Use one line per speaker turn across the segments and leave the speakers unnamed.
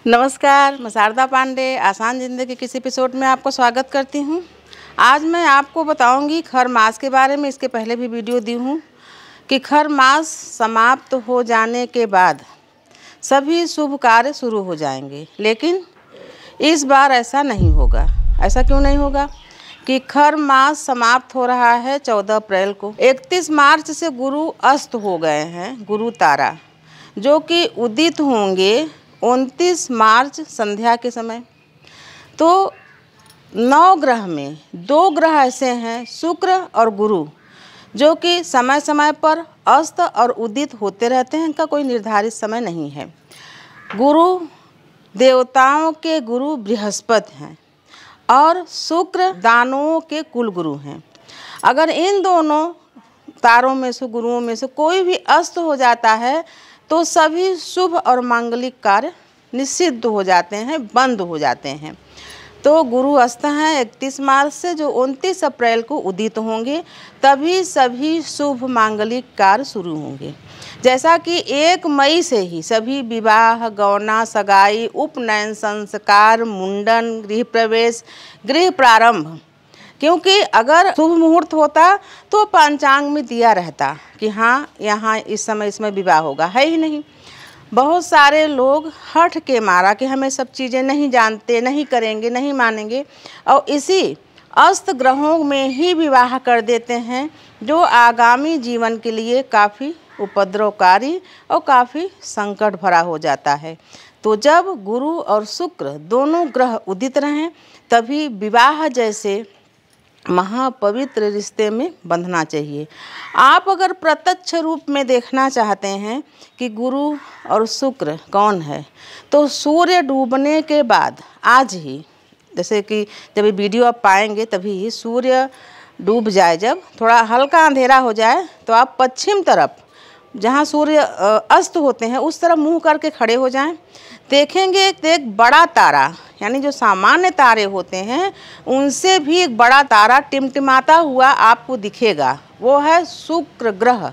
नमस्कार, मैं शारदा पांडे आसान ज़िंदगी के इस एपिसोड में आपको स्वागत करती हूँ। आज मैं आपको बताऊँगी खर मास के बारे में। इसके पहले भी वीडियो दी हूँ कि खर मास समाप्त हो जाने के बाद सभी शुभ कार्य शुरू हो जाएंगे, लेकिन इस बार ऐसा नहीं होगा। ऐसा क्यों नहीं होगा कि खर मास समाप्त हो रहा है 14 अप्रैल को। 31 मार्च से गुरु अस्त हो गए हैं, गुरु तारा, जो कि उदित होंगे 29 मार्च संध्या के समय। तो 9 ग्रह में 2 ग्रह ऐसे हैं, शुक्र और गुरु, जो कि समय समय पर अस्त और उदित होते रहते हैं। इनका कोई निर्धारित समय नहीं है। गुरु देवताओं के गुरु बृहस्पति हैं और शुक्र दानवों के कुल गुरु हैं। अगर इन दोनों तारों में से, गुरुओं में से कोई भी अस्त हो जाता है तो सभी शुभ और मांगलिक कार्य निषिद्ध हो जाते हैं, बंद हो जाते हैं। तो गुरु अस्त हैं 31 मार्च से, जो 29 अप्रैल को उदित होंगे, तभी सभी शुभ मांगलिक कार्य शुरू होंगे। जैसा कि 1 मई से ही सभी विवाह, गौना, सगाई, उपनयन, संस्कार, मुंडन, गृह प्रवेश, गृह प्रारंभ, क्योंकि अगर शुभ मुहूर्त होता तो पंचांग में दिया रहता कि हाँ यहाँ इस समय इसमें विवाह होगा, है ही नहीं। बहुत सारे लोग हठ के मारा कि हमें सब चीज़ें नहीं जानते, नहीं करेंगे, नहीं मानेंगे, और इसी अस्त ग्रहों में ही विवाह कर देते हैं, जो आगामी जीवन के लिए काफ़ी उपद्रवकारी और काफ़ी संकट भरा हो जाता है। तो जब गुरु और शुक्र दोनों ग्रह उदित रहें तभी विवाह जैसे महापवित्र रिश्ते में बंधना चाहिए। आप अगर प्रत्यक्ष रूप में देखना चाहते हैं कि गुरु और शुक्र कौन है, तो सूर्य डूबने के बाद आज ही, जैसे कि जब ये वीडियो आप पाएंगे तभी सूर्य डूब जाए, जब थोड़ा हल्का अंधेरा हो जाए, तो आप पश्चिम तरफ जहाँ सूर्य अस्त होते हैं उस तरफ मुंह करके खड़े हो जाएं। देखेंगे तो एक बड़ा तारा, यानी जो सामान्य तारे होते हैं उनसे भी एक बड़ा तारा टिमटिमाता हुआ आपको दिखेगा। वो है शुक्र ग्रह,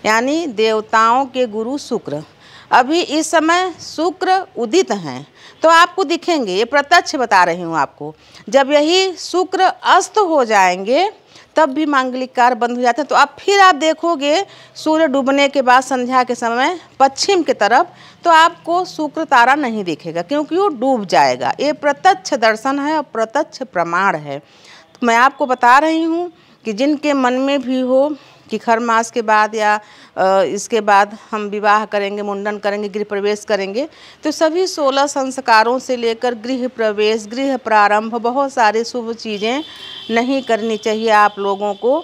यानी देवताओं के गुरु शुक्र। अभी इस समय शुक्र उदित हैं तो आपको दिखेंगे, ये प्रत्यक्ष बता रही हूँ आपको। जब यही शुक्र अस्त हो जाएंगे तब भी मांगलिक कार्य बंद हो जाते हैं। तो आप देखोगे सूर्य डूबने के बाद संध्या के समय पश्चिम की तरफ, तो आपको शुक्र तारा नहीं दिखेगा, क्योंकि वो डूब जाएगा। ये प्रत्यक्ष दर्शन है और प्रत्यक्ष प्रमाण है। तो मैं आपको बता रही हूँ कि जिनके मन में भी हो कि खर मास के बाद या इसके बाद हम विवाह करेंगे, मुंडन करेंगे, गृह प्रवेश करेंगे, तो सभी 16 संस्कारों से लेकर गृह प्रवेश, गृह प्रारंभ, बहुत सारे शुभ चीज़ें नहीं करनी चाहिए। आप लोगों को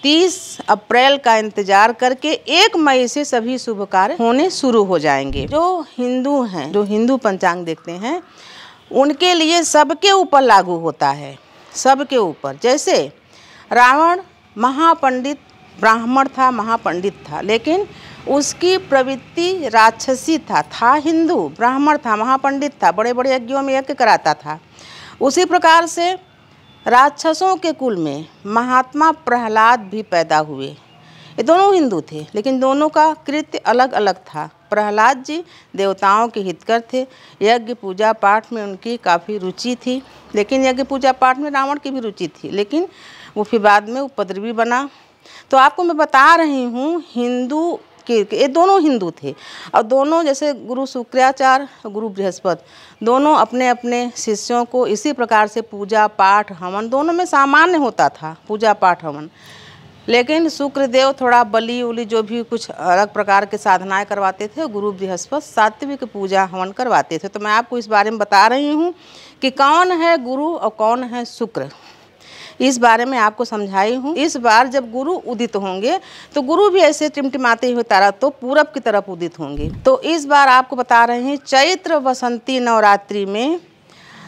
30 अप्रैल का इंतज़ार करके 1 मई से सभी शुभ कार्य होने शुरू हो जाएंगे। जो हिंदू हैं, जो हिंदू पंचांग देखते हैं, उनके लिए सबके ऊपर लागू होता है, सबके ऊपर। जैसे रावण महापंडित ब्राह्मण था, महापंडित था, लेकिन उसकी प्रवृत्ति राक्षसी था हिंदू, ब्राह्मण था, महापंडित था, बड़े बड़े यज्ञों में यज्ञ कराता था। उसी प्रकार से राक्षसों के कुल में महात्मा प्रहलाद भी पैदा हुए। ये दोनों हिंदू थे, लेकिन दोनों का कृत्य अलग अलग था। प्रहलाद जी देवताओं के हितकर थे, यज्ञ पूजा पाठ में उनकी काफ़ी रुचि थी, लेकिन यज्ञ पूजा पाठ में रावण की भी रुचि थी, लेकिन वो फिर बाद में उपद्रवी बना। तो आपको मैं बता रही हूँ हिंदू के, ये दोनों हिंदू थे, और दोनों जैसे गुरु शुक्राचार्य और गुरु बृहस्पति दोनों अपने अपने शिष्यों को इसी प्रकार से पूजा पाठ हवन दोनों में सामान्य होता था, पूजा पाठ हवन। लेकिन शुक्रदेव थोड़ा बलि उली जो भी कुछ अलग प्रकार के साधनाएं करवाते थे, गुरु बृहस्पति सात्विक पूजा हवन करवाते थे। तो मैं आपको इस बारे में बता रही हूँ कि कौन है गुरु और कौन है शुक्र, इस बारे में आपको समझाई हूँ। इस बार जब गुरु उदित होंगे तो गुरु भी ऐसे टिमटिमाते हुए तारा तो पूरब की तरफ उदित होंगे। तो इस बार आपको बता रहे हैं चैत्र वसंती नवरात्रि में,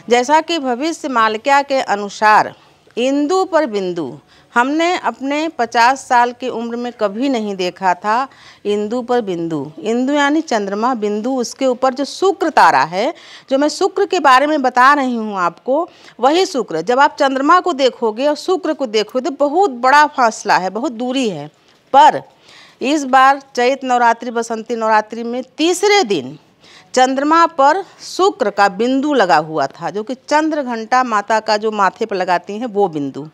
जैसा कि भविष्य मालिका के अनुसार इंदु पर बिंदु हमने अपने 50 साल की उम्र में कभी नहीं देखा था। इंदु पर बिंदु, इंदु यानी चंद्रमा, बिंदु उसके ऊपर जो शुक्र तारा है, जो मैं शुक्र के बारे में बता रही हूँ आपको, वही शुक्र। जब आप चंद्रमा को देखोगे और शुक्र को देखोगे तो बहुत बड़ा फासला है, बहुत दूरी है। पर इस बार चैत्र नवरात्रि, बसंती नवरात्रि में तीसरे दिन चंद्रमा पर शुक्र का बिंदु लगा हुआ था, जो कि चंद्र घंटा माता का जो माथे पर लगाती हैं वो बिंदु।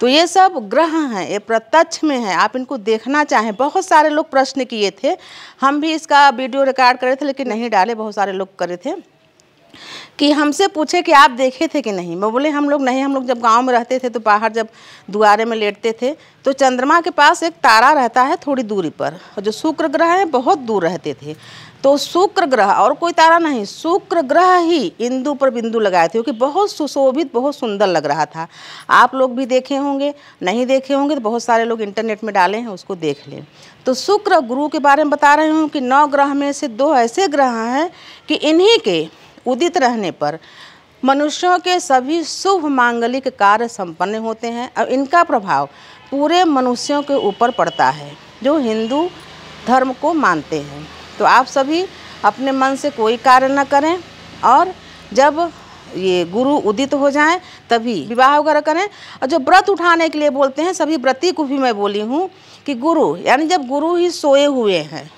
तो ये सब ग्रह हैं, ये प्रत्यक्ष में है, आप इनको देखना चाहें। बहुत सारे लोग प्रश्न किए थे, हम भी इसका वीडियो रिकॉर्ड करे थे लेकिन नहीं डाले, बहुत सारे लोग करे थे कि हमसे पूछे कि आप देखे थे कि नहीं। मैं बोले हम लोग नहीं, हम लोग जब गांव में रहते थे तो बाहर जब दुआरे में लेटते थे तो चंद्रमा के पास एक तारा रहता है थोड़ी दूरी पर, और जो शुक्र ग्रह है बहुत दूर रहते थे। तो शुक्र ग्रह और कोई तारा नहीं, शुक्र ग्रह ही इंदु पर बिंदु लगाए थे, क्योंकि बहुत सुशोभित, बहुत सुंदर लग रहा था। आप लोग भी देखे होंगे, नहीं देखे होंगे तो बहुत सारे लोग इंटरनेट में डाले हैं, उसको देख लें। तो शुक्र गुरु के बारे में बता रही हूँ कि 9 ग्रह में से 2 ऐसे ग्रह हैं कि इन्हीं के उदित रहने पर मनुष्यों के सभी शुभ मांगलिक कार्य संपन्न होते हैं, और इनका प्रभाव पूरे मनुष्यों के ऊपर पड़ता है जो हिंदू धर्म को मानते हैं। तो आप सभी अपने मन से कोई कार्य न करें, और जब ये गुरु उदित हो जाएं तभी विवाह वगैरह करें। और जो व्रत उठाने के लिए बोलते हैं, सभी व्रती को भी मैं बोली हूँ कि गुरु यानी जब गुरु ही सोए हुए हैं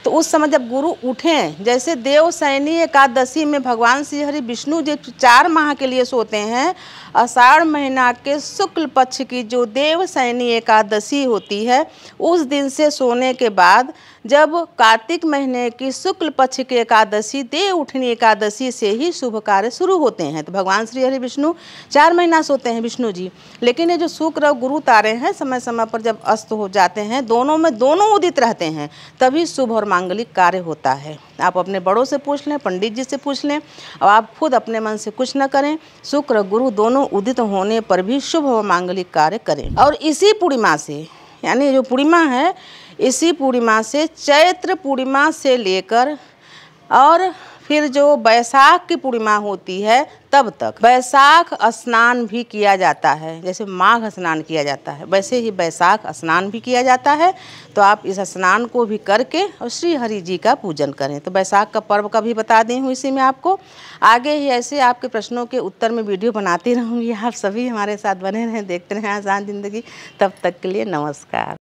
तो उस समय जब गुरु उठें, जैसे देवशयनी एकादशी में भगवान श्री हरि विष्णु जो 4 माह के लिए सोते हैं, आषाढ़ महीना के शुक्ल पक्ष की जो देवशयनी एकादशी होती है, उस दिन से सोने के बाद जब कार्तिक महीने की शुक्ल पक्ष की एकादशी देव उठनी एकादशी से ही शुभ कार्य शुरू होते हैं। तो भगवान श्री हरि विष्णु 4 महीना सोते हैं विष्णु जी, लेकिन ये जो शुक्र और गुरु तारे हैं समय समय पर जब अस्त हो जाते हैं, दोनों में दोनों उदित रहते हैं, तभी शुभ और मांगलिक कार्य होता है। आप अपने बड़ों से पूछ लें, पंडित जी से पूछ लें, और आप खुद अपने मन से कुछ न करें, शुक्र गुरु दोनों उदित होने पर भी शुभ और मांगलिक कार्य करें। और इसी पूर्णिमा से, यानी जो पूर्णिमा है, इसी पूर्णिमा से चैत्र पूर्णिमा से लेकर और फिर जो बैसाख की पूर्णिमा होती है तब तक बैसाख स्नान भी किया जाता है। जैसे माघ स्नान किया जाता है, वैसे ही बैसाख स्नान भी किया जाता है। तो आप इस स्नान को भी करके और श्री हरि जी का पूजन करें। तो बैसाख का पर्व का भी बता दी हूँ इसी में आपको। आगे ही ऐसे आपके प्रश्नों के उत्तर में वीडियो बनाती रहूँगी। आप सभी हमारे साथ बने रहें, देखते रहें आसान ज़िंदगी। तब तक के लिए नमस्कार।